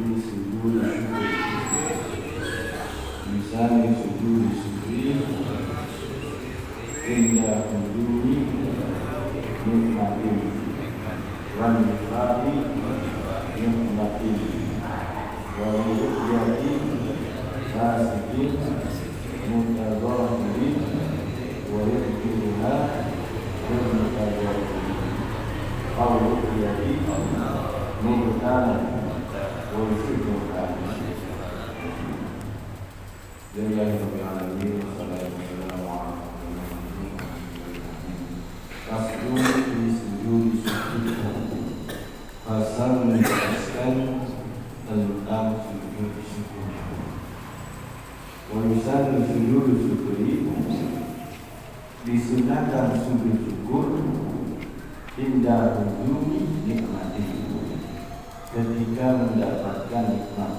sujud syukur. Misalnya sujud syukur indah huduri nikmatin wan nifati nikmatin wa ru'yati fasikin mutadhahirin wa yudhiruha mutadhahirin aw ru'yati mutana wa yudhiruha lillahi rabbil alamin wa sallallahu alaihi wasallam. Di sujud syukur pasal menjelaskan tentang sujud syukur. Urusan sujud syukur disunahkan sujud syukur indah huduri nikmati, ketika mendapatkan nikmat,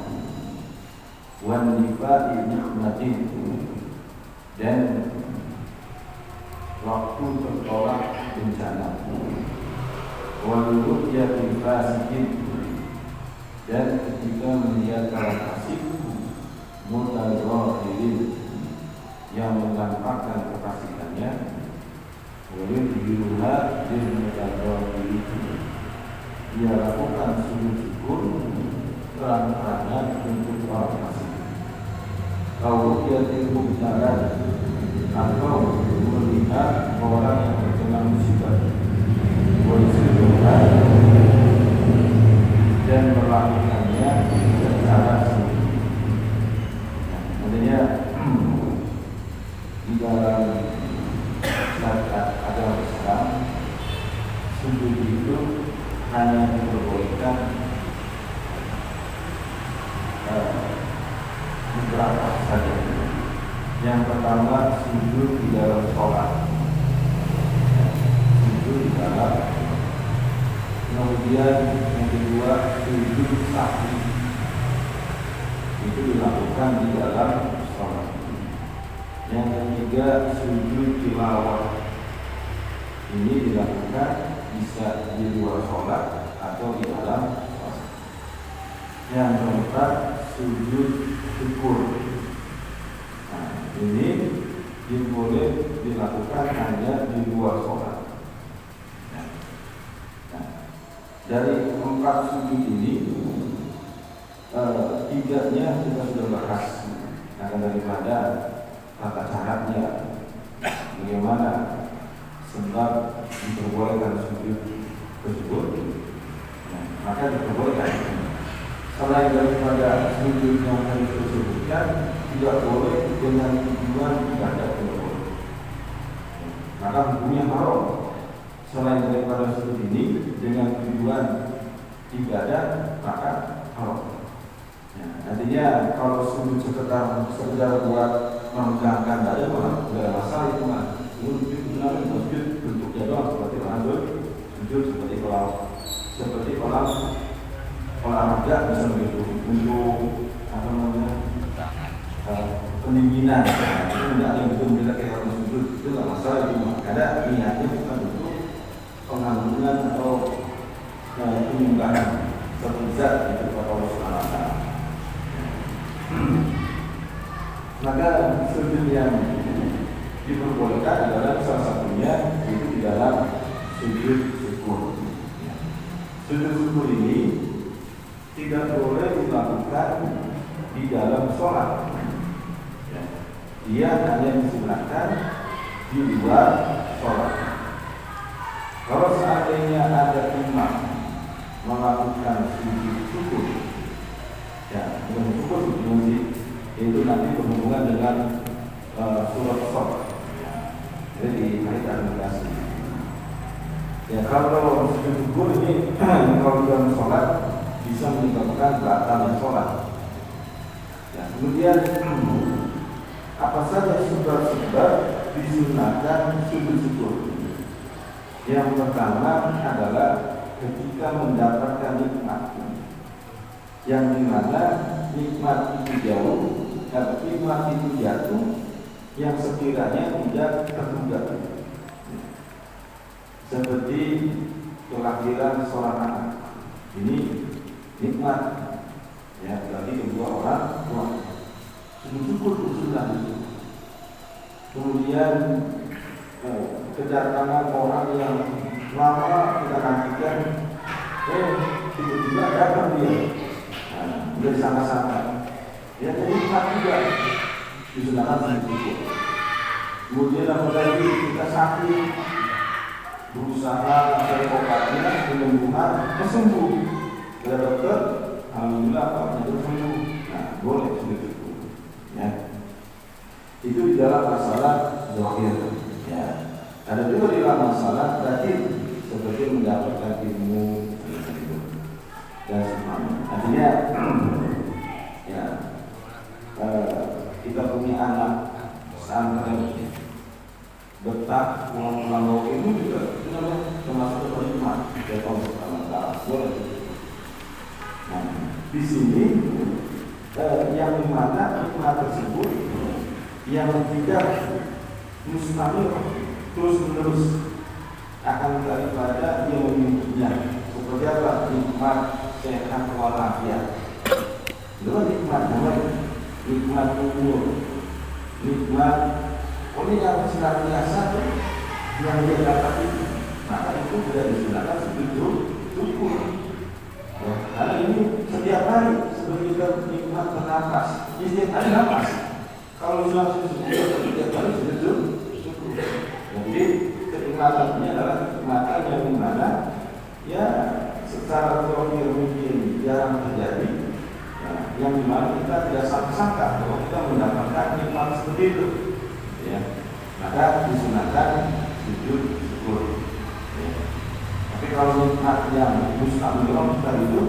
wan nifati nikmati, dan waktu tertolak bencana, wal ru'yati fasikin, dan ketika melihat orang fasik, mutadhahirin, yang menampakkan kefasikannya, wa yudhiruha bil mutadhahirin, dia lakukan sujud syukur terang-terangan untuk orang fasik. Kalau dia tidak jalan atau melihat orang yang terkena musibah, dan melakukannya secara sendiri. Artinya di dalam syariat agama Islam, sujud itu hanya diperbolehkan beberapa saja. Yang pertama, sujud di dalam sholat, sujud di dalam. Kemudian yang kedua, sujud sahwi, itu dilakukan di dalam sholat. Yang ketiga, sujud tilawah, ini dilakukan bisa di luar sholat atau di dalam sholat. Yang keempat, sujud syukur. Ini boleh dilakukan hanya di luar sholat. Dari empat sujud ini, tiganya kita sudah bahas, akan daripada tata caranya, bagaimana sebab diperbolehkan sujud tersebut, maka diperbolehkan. Selain daripada sujud yang tadi disebutkan, tidak boleh dengan tujuan ibadah boleh. Maka hukumnya haram. Selain daripada sujud ini dengan tujuan ibadah, maka haram. Artinya kalau sujud sekedar buat menegangkan dada, malah tidak ada masalah itu mah. Sujud bentuknya doang seperti lanjut, sujud seperti kolam olahraga bisa begitu untuk apa namanya pendinginan. Itu tidak ada yang betul kayak orang sujud, itu nggak masalah itu mah. Ada niatnya bukan untuk pengambilan atau penyembahan berzat itu kepada Allah Subhanahu wa taala. Maka sujud yang diperbolehkan adalah salah satunya itu di dalam sujud syukur. Sujud syukur ini tidak boleh dilakukan di dalam sholat. Dia hanya disunahkan di luar sholat. Kalau seandainya ada imam melakukan sujud syukur, sujud syukur itu nanti berhubungan dengan surat sholat. Jadi kaitan kasih. Kalau sujud syukur ini kalau dalam sholat bisa menyebabkan batalnya sholat. Kemudian apa saja sebab-sebab disunahkan sujud syukur? Yang pertama adalah ketika mendapatkan nikmat, yang dimana nikmat itu jauh dan nikmat itu jatuh, yang sekiranya tidak terduga, seperti kelahiran seorang anak. Ini nikmat kemudian kedatangan orang yang lama kita nantikan, tiba-tiba datang dia, dari sana-sana, ya jadi nikmat juga, disunahkan sedikit. Kemudian apalagi kita sakit, berusaha mencari obatnya, penyembuhan, sembuh. Dari dokter, alhamdulillah penyakit sembuh. Nah, boleh seperti itu. Ya. Itu di dalam masalah zahir. Ya. Ada juga di dalam masalah batin, seperti mendapatkan ilmu dan sebagainya. Artinya, ya, kita punya anak santri betah pulang ilmu juga itu namanya termasuk nikmat dari Allah Subhanahu wa taala. Boleh. Nah, di sini yang dimana nikmat tersebut yang tidak mustamil terus menerus akan daripada yang memilikinya. Seperti apa? Nikmat sehat walafiat. Itu kan nikmat namanya, nikmat umur, nikmat oleh yang senantiasa yang dia dapat itu, maka itu tidak digunakan sebagai syukur. Ya, karena ini setiap hari seperti kita nikmat bernapas, setiap hari napas. Kalau langsung setiap hari sudah syukur. Jadi kenikmatannya adalah kenikmatan yang dimana ya secara zahir mungkin jarang terjadi, ya, yang dimana kita tidak sangka bahwa kita mendapatkan nikmat seperti itu. Ya, maka disunahkan sujud syukur. Ya. Tapi kalau nikmat yang mustamil kita itu,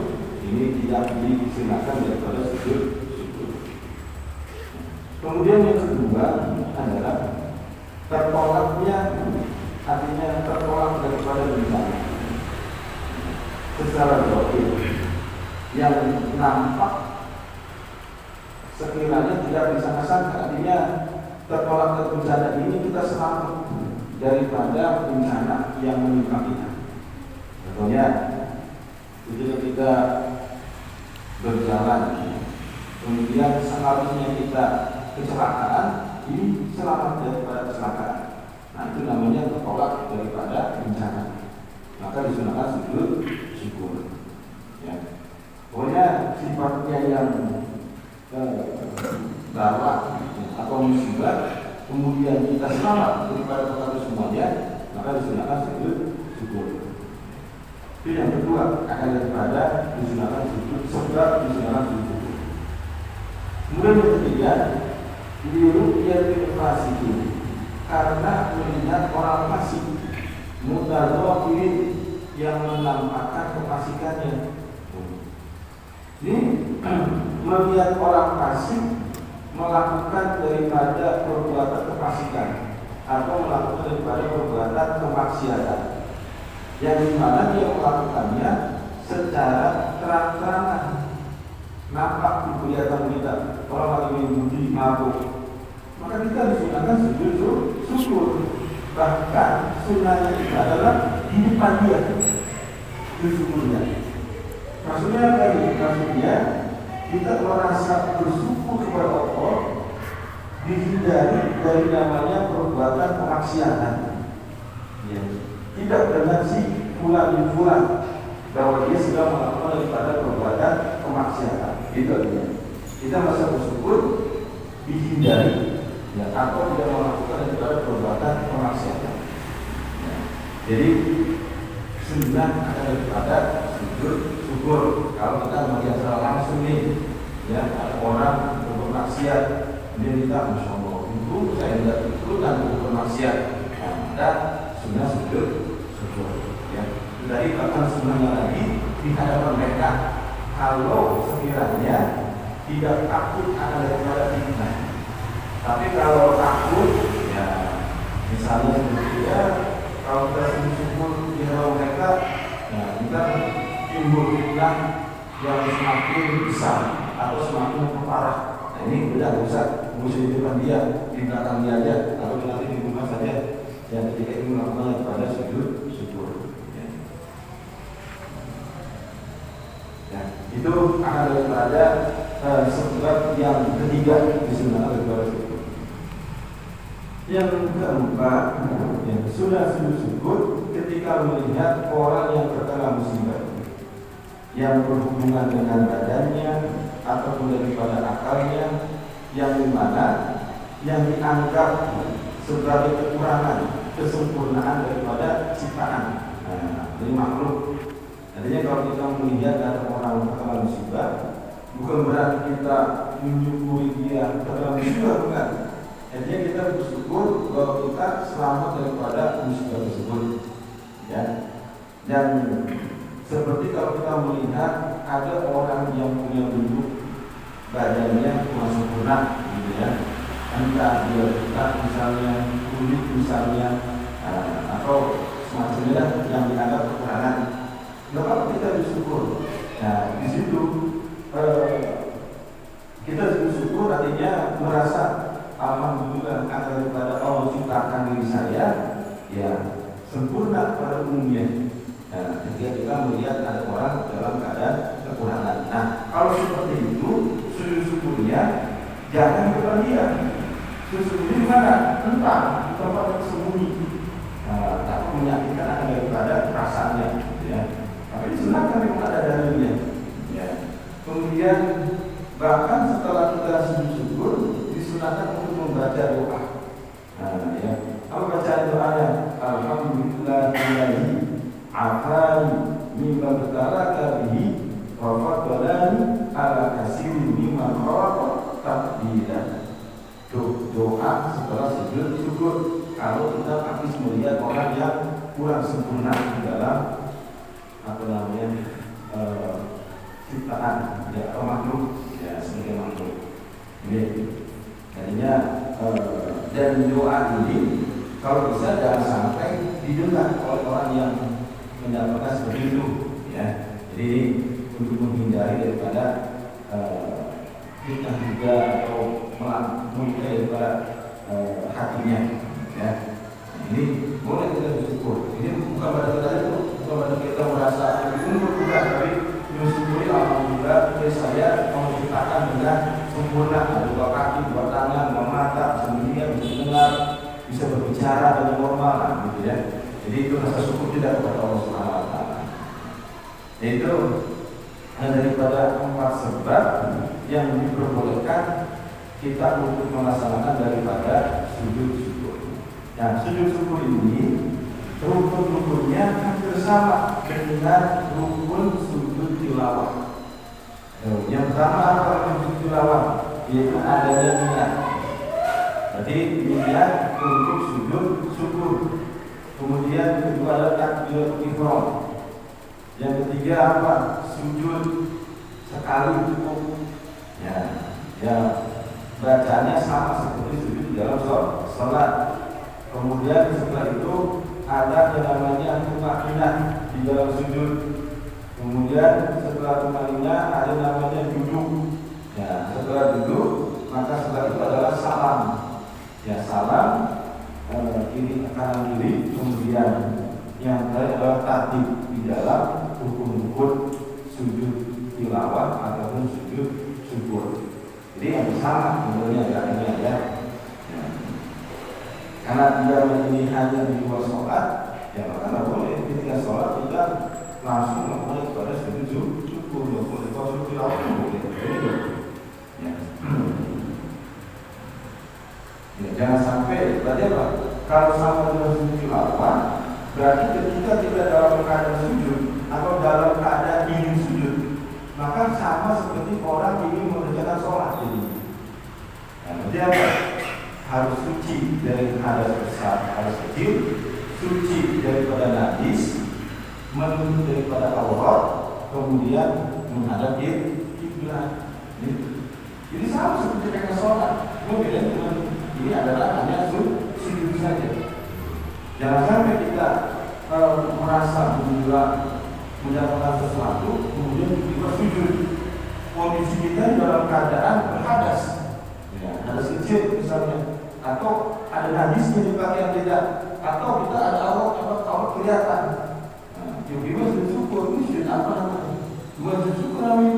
ini tidak disunahkan daripada sujud syukur. Kemudian yang kedua adalah tertolaknya, artinya tertolak daripada bencana secara zahir yang nampak sekiranya tidak disangka-sangka, artinya tertolak dari bencana ini kita selamat daripada bencana yang menimpa kita. Contohnya, ketika kita berjalan, kemudian seharusnya kita kecelakaan, ini selamat daripada kecelakaan. Nah, itu namanya tertolak daripada bencana. Maka disunahkan sujud syukur. Ya. Pokoknya sifatnya yang darurat atau musibah, kemudian kita selamat daripada perkara semuanya, maka disunahkan sujud syukur. Itu yang kedua, akan daripada disunahkan sujud sebab disunahkan sujud syukur. Kemudian yang ketiga, diru'yatil itu karena melihat orang fasik mutadhafirin yang menampakkan kefasikannya. Ini melihat orang fasik melakukan daripada perbuatan kefasikan atau melakukan daripada perbuatan kemaksiatan yang dimana dia melakukannya secara terang-terangan, nampak di kelihatan kita orang lagi menjudi mabuk, maka kita disunahkan sujud syukur. Bahkan sunnahnya itu adalah di depan dia bersyukurnya. Maksudnya apa ini? Maksudnya kita merasa bersyukur kepada Allah, dihindari dari namanya perbuatan kemaksiatan. Ya. Tidak dengan si fulan bahwa dia sudah melakukan daripada perbuatan kemaksiatan. Itu artinya kita merasa bersyukur dihindari, ya, atau tidak melakukan daripada perbuatan kemaksiatan. Ya. Jadi sunnah ada daripada sujud syukur. Kalau kita melihat secara langsung nih, ya, ada orang bermaksiat, dia kita masya Allah, itu saya tidak itu dan bermaksiat, maka sunnah sujud syukur. Ya. Dari bahkan sunnahnya lagi di hadapan mereka, kalau sekiranya tidak takut akan daripada fitnah. Tapi kalau takut, ya misalnya seperti ya, kalau kita syukur di hadapan mereka, ya kita timbul fitnah yang semakin besar atau semakin memperparah. Nah ini beda, usah musuh di depan dia, di belakang dia aja, atau nanti di rumah saja. Yang ketika ini melakukan kepada sujud syukur. Ya, itu akan daripada sebab yang ketiga disunahkan daripada syukur. Yang keempat, ya, sudah sujud syukur ketika melihat orang yang terkena musibah yang berhubungan dengan badannya ataupun daripada akalnya, yang dimana yang dianggap sebagai kekurangan, kesempurnaan daripada ciptaan dari makhluk. Artinya kalau kita melihat ada orang terkena musibah, bukan berarti kita menyukuri dia terkena musibah, bukan. Artinya kita bersyukur bahwa kita selamat daripada musibah tersebut, ya. Dan seperti kalau kita melihat ada orang yang punya bentuk badannya kurang sempurna, gitu ya, entah dia buta misalnya, kulit misalnya, atau semacamnya yang dianggap kekurangan, maka kita bersyukur. Nah, di situ kita bersyukur artinya merasa alhamdulillah karena daripada Allah ciptakan diri saya, ya sempurna pada umumnya. Nah, ketika kita melihat ada orang dalam keadaan kekurangan. Nah, kalau seperti itu, sujud syukurnya jangan berlebihan. Sujud syukurnya di mana? Entah di tempat yang sembunyi. Tak menyakitkan akan daripada perasaannya, gitu ya. Tapi disunahkan memang ada dalilnya. Ya. Kemudian bahkan setelah kita sujud syukur, disunahkan untuk membaca doa. Nah, ya. Apa bacaan doanya? Alhamdulillahilladzi afani mimma btalaka bihi wa faddalani ala katsirin mimman khalaqa taqdira. Doa setelah sujud syukur kalau kita habis melihat orang yang kurang sempurna di dalam ciptaan, ya, atau makhluk, ya, sebagai makhluk. Ini jadinya dan doa ini kalau bisa jangan sampai didengar oleh orang yang mendapatkan seperti itu, ya. Jadi untuk menghindari daripada fitnah juga atau melukai daripada hatinya, ya. Ini boleh kita bersyukur. Ini bukan pada kita itu, bukan pada kita merasa unggul, bukan, tapi bersyukuri alhamdulillah saya mau menciptakan dengan sempurna, ada dua kaki, dua tangan, dua mata, bisa melihat, bisa dengar, bisa berbicara dengan normal, gitu ya. Jadi itu rasa syukur tidak kepada Allah Subhanahu wa taala. Itu daripada 4 sebab yang diperbolehkan kita untuk melaksanakan daripada sujud syukur. Nah, sujud syukur ini rukun-rukunnya hampir sama dengan rukun sujud tilawah. Yang pertama apa sujud tilawah? Yaitu adanya niat. Jadi niat untuk sujud syukur. Kemudian kedua adalah takbiratul ihram. Yang ketiga apa? Sujud sekali cukup. Ya, bacanya sama seperti sujud di dalam salat. Kemudian setelah itu ada yang namanya tumaninah di dalam sujud. Kemudian setelah tumaninah ada namanya duduk. Ya, setelah duduk maka setelah itu adalah salam. Ya, salam kiri kanan kiri. Kemudian yang terakhir adalah tatib di dalam rukun-rukun sujud tilawah ataupun sujud syukur. Jadi yang sama sebenarnya caranya, ya. Karena dia ini hanya di luar sholat, ya maka tidak boleh ketika sholat kita langsung melakukan kepada sujud syukur, boleh sujud tilawah, boleh. Ya. Ya, jangan sampai berarti apa? Kalau sama dengan sujud tilawah, berarti ketika tidak dalam keadaan sujud atau dalam keadaan ingin sujud, maka sama seperti orang ingin mengerjakan sholat. Jadi, nah, berarti apa? Harus suci dari hadas besar, hadas kecil, suci daripada najis, menutup daripada aurat, kemudian menghadap kiblat. Jadi sama seperti dengan sholat. Kemudian ini adalah hanya sujud saja. Jangan sampai kita merasa gembira mendapatkan sesuatu, kemudian kita sujud. Kondisi kita dalam keadaan berhadas, ya, hadas kecil misalnya, atau ada najisnya di pakaian kita, atau kita ada aurat kelihatan. Tiba-tiba sujud syukur, ini sujud apa namanya? Bukan sujud syukur namanya.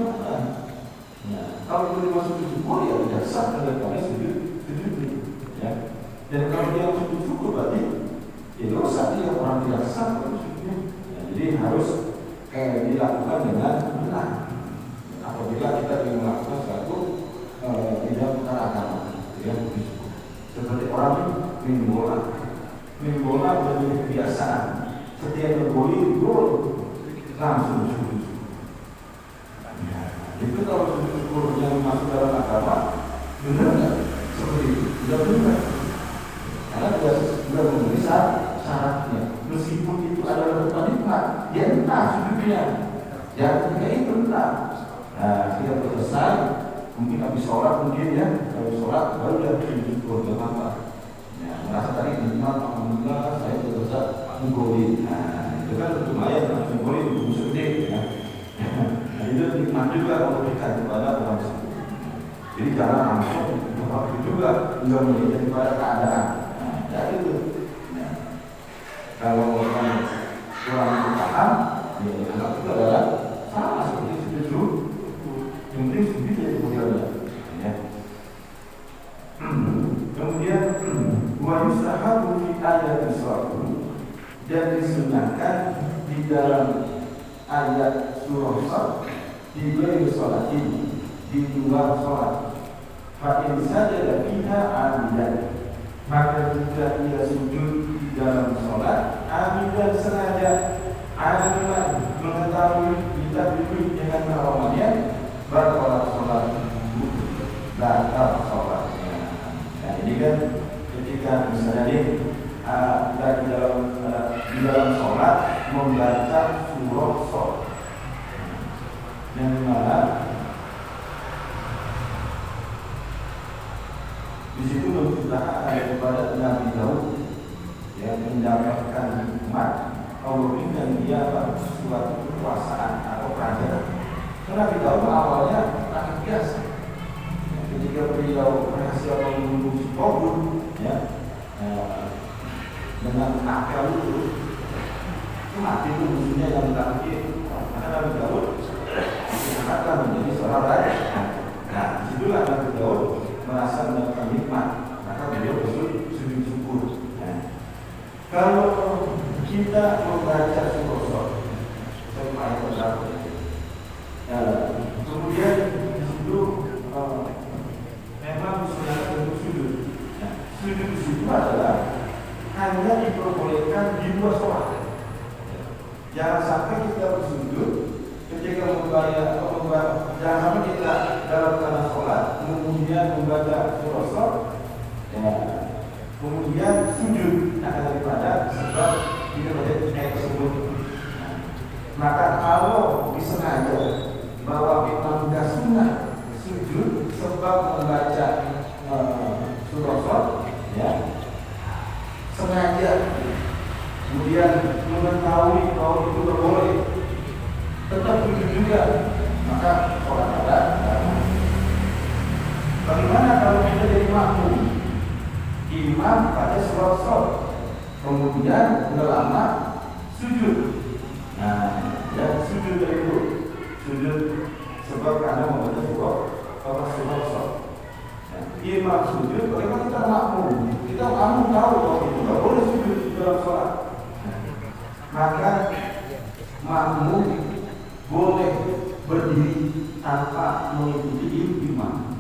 Kalau boleh masuk sujud syukur, ya tidak sah daripada sujud ini, ya. Dan kalau dia sujud syukur berarti ya dosa dia orang tidak sah kalau sujudnya. Ya, jadi harus dilakukan dengan benar. Apabila kita ingin melakukan suatu tidak bukan agama, ya, seperti orang minum bola menjadi kebiasaan. Setiap bergoli gol langsung sujud. Ya, itu kalau sujud syukur yang masuk dalam agama, benar nggak? Seperti itu, tidak benar. Karena dia sudah memenuhi syaratnya. Meskipun itu adalah bukan nikmat, dia entah sujudnya. Yang ketika itu entah. Nah, kita selesai, mungkin habis sholat habis sholat baru dia sujud syukur, nggak apa-apa. Ya, merasa tadi nikmat, alhamdulillah saya sudah bisa menggolin. Nah, itu kan lumayan, menggolin musuh gede, ya. Nah, itu nikmat juga kalau kita kepada orang tersebut. Jadi jangan langsung waktu juga juga melihat daripada keadaan. Nah, jadi itu. Nah, kalau orang kurang paham, ya anggap itu adalah sama seperti sujud. Yang penting sujud ya kemudiannya. Ya. Kemudian wa yustahabu fi ayat surah dan disunahkan di dalam ayat surah di luar sholat ini, di luar sholat. Fa'in sajada fiha amidan, maka jika ia sujud di dalam sholat amidan sengaja, aliman mengetahui kita diberi dengan karamannya, bersolat sholat batal sholatnya. Nah ini kan ketika misalnya kita di dalam sholat membaca surah sholat, yang dimana di situ menceritakan daripada Nabi Daud yang mendapatkan hikmat Allah berikan dia suatu kekuasaan atau kerajaan. Karena Nabi Daud awalnya rakyat biasa. Ketika beliau berhasil membunuh si Korun, ya, dengan akal itu mati itu musuhnya yang terakhir. Karena Nabi Daud diangkatkan menjadi seorang raja. Nah, disitulah Nabi Daud merasa mendapatkan nikmat, maka beliau bersujud syukur. Nah, kalau kita membaca surah sampai ayat berapa, kemudian di situ memang sudah bentuk sujud. Nah, sujud di situ adalah hanya diperbolehkan di dua sholat. Jangan sampai kita bersujud ketika membayar atau jangan sampai kita dalam tanah sholat kemudian membaca surah ya, kemudian sujud daripada sebab kita baca ayat tersebut. Maka kalau disengaja bahwa memang tidak sunnah sujud sebab membaca surah ya, sengaja kemudian mengetahui bahwa itu boleh tetap sujud juga, maka sholat ada. Bagaimana kalau kita jadi makmum imam pada sholat kemudian udah lama sujud? Nah, ya sujud dari itu sujud sebab karena membaca surah. Imam sujud, bagaimana kita makmum? Kita makmum tahu bahwa itu tidak boleh sujud di dalam sholat. Maka makmum boleh berdiri tanpa mengikuti imam.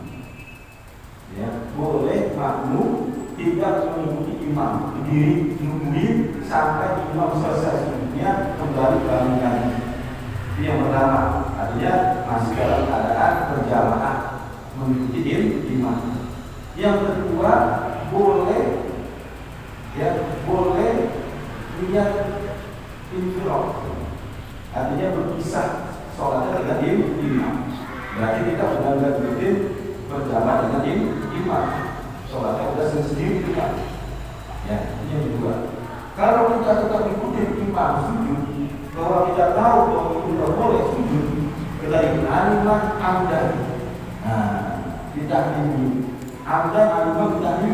Ya, boleh makmum tidak mengikuti imam, berdiri nungguin sampai imam selesai sujudnya kembali bangunkan. Itu yang pertama, artinya masih dalam keadaan berjamaah mengikuti imam. Yang kedua, boleh niat infirad, artinya berpisah sholatnya dengan imam. Berarti kita benar-benar berjamaah dengan imam, sholatnya sudah sendiri imam. Ya, ini yang kedua. Kalau kita tetap ikuti imam sujud, bahwa kita tahu bahwa itu tidak boleh sujud, kita ikut aliman amdan. Nah, kita ini amdan aliman kita ini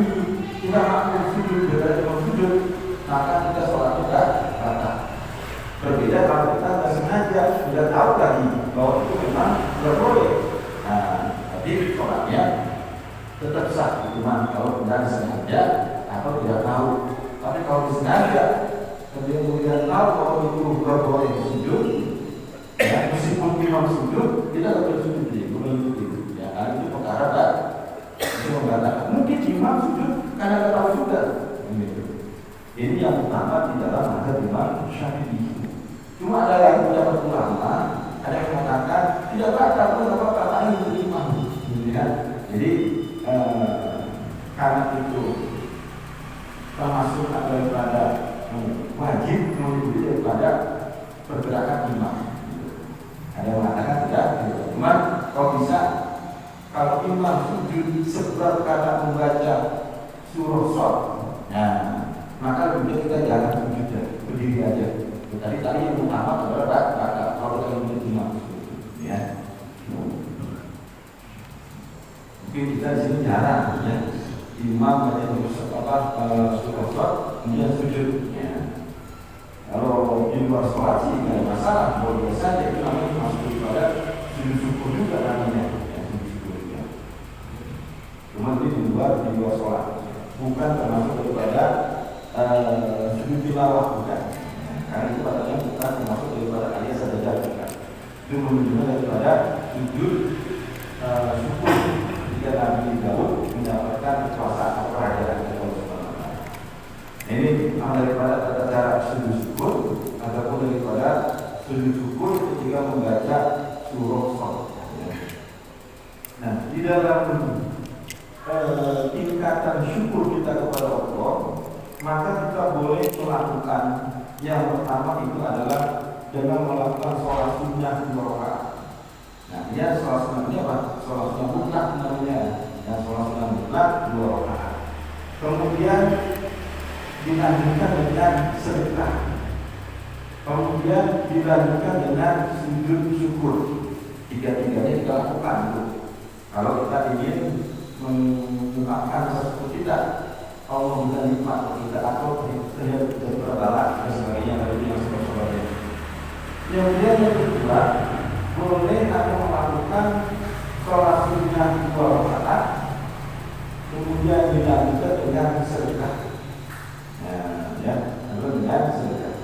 kita makmum sujud dari sujud, maka kita sholat kita batal. Berbeda kalau kita tidak sengaja sudah tahu tadi bahwa itu memang tidak boleh. Nah, tapi sholatnya tetap sah. Cuma kalau tidak sengaja atau tidak tahu. Tapi kalau disengaja, kemudian tahu kalau itu bukan boleh sujud, ya, meskipun imam sujud, kita tetap sujud mengikuti. Ya, karena itu perkara tak. Itu mengatakan mungkin imam sujud karena tidak tahu juga. Ini yang utama di dalam mazhab Imam Syafi'i. Cuma ada yang pendapat ulama, ada yang mengatakan tidak batal, tidak apa-apa, lain imam. Ya. Jadi karena itu termasuk daripada wajib mengikuti daripada pergerakan imam. Ada yang mengatakan tidak, cuma kalau bisa, kalau imam sujud sebab karena membaca surah Shad, nah, maka lebih kita jangan sujud, berdiri aja. Tadi yang utama adalah kalau kita ingin imam, ya. Mungkin kita di sini jarang, ya. Imam hanya surah Shad, kemudian sujud. Ya. Kalau di luar sholat sih tidak ada masalah, boleh saja itu namanya masuk kepada sujud syukur juga namanya. Ya, sujud syukur juga. Cuma ini di luar sholat, bukan termasuk daripada sujud tilawah, bukan. Karena itu katanya bukan termasuk daripada ayat sajadah, bukan. Itu menunjukkan daripada sujud syukur jika Nabi Daud mendapatkan kekuasaan atau kerajaan Allah Subhanahu wa taala. Ini daripada tata cara sujud syukur ataupun daripada sujud syukur ketika membaca surah Shad. Nah, di dalam tingkatan syukur kita kepada Allah, maka kita boleh melakukan yang pertama itu adalah dengan melakukan sholat sunnah 2 rakaat. Nah, dia sholat sunnahnya apa? Sholat sunnah mutlak namanya. Dan sholat sunnah mutlak 2 rakaat. Kemudian dilanjutkan dengan sedekah. Kemudian dilanjutkan dengan sujud syukur. Tiga-tiganya kita lakukan dulu. Kalau kita ingin mengungkapkan sesuatu kita, Allah memberikan nikmat kita atau terjadi berbalak dan sebagainya dari yang sebagainya. Kemudian yang kedua, boleh atau melakukan sholat sunnah 2 rakaat, kemudian dilanjutkan dengan sedekah. Ya, dengan sedekah.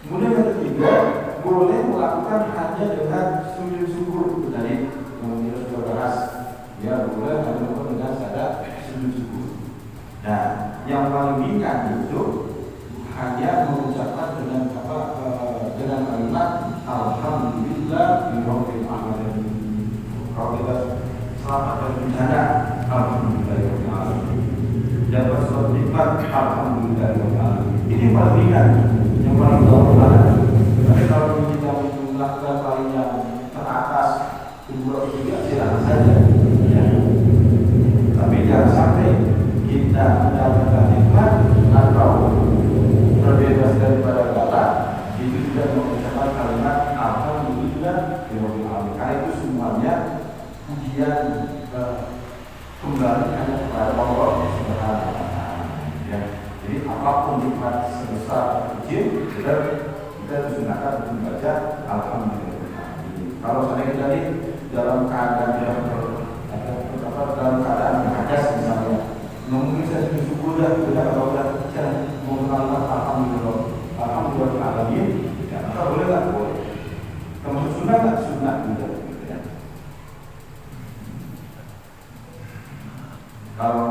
Kemudian yang ketiga, boleh melakukan hanya dengan sujud syukur. Tadi kita sudah bahas, ya boleh melakukan dengan saja sujud syukur. Nah, yang paling ringan itu hanya mengucapkan dengan dengan kalimat alhamdulillah birabbil alamin. Kalau kita selamat dari bencana, alhamdulillah birabbil alamin. Dapat suatu nikmat, alhamdulillah birabbil alamin. Ini paling ringan, yang paling bawah. Tapi kalau kita melakukan paling yang teratas, kedua ketiga silakan saja. Ya. Tapi jangan sampai kita mendapatkan nikmat atau terbebas daripada bala itu tidak mengucapkan kalimat alhamdulillah birabbil alamin. Karena itu semuanya pujian kembali hanya kepada Allah Subhanahu wa taala. Ya. Jadi apapun nikmat sebesar kecil kita disunahkan untuk membaca alhamdulillah. Kalau seandainya tadi dalam keadaan dalam keadaan hadas misalnya, mungkin saya bersyukur sudah kalau sudah mengucapkan alhamdulillah alamin, ya maka boleh tak boleh. Termasuk sunnah tak sunnah juga. Ya. Kalau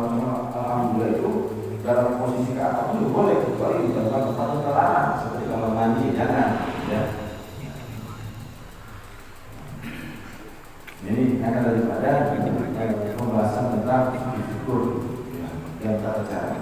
alhamdulillah itu dalam posisi ke atas itu boleh, kecuali di dalam tempat yang terlarang seperti kalau mandi jangan. Ya. Ini akan daripada pembahasan tentang syukur dan tata cara.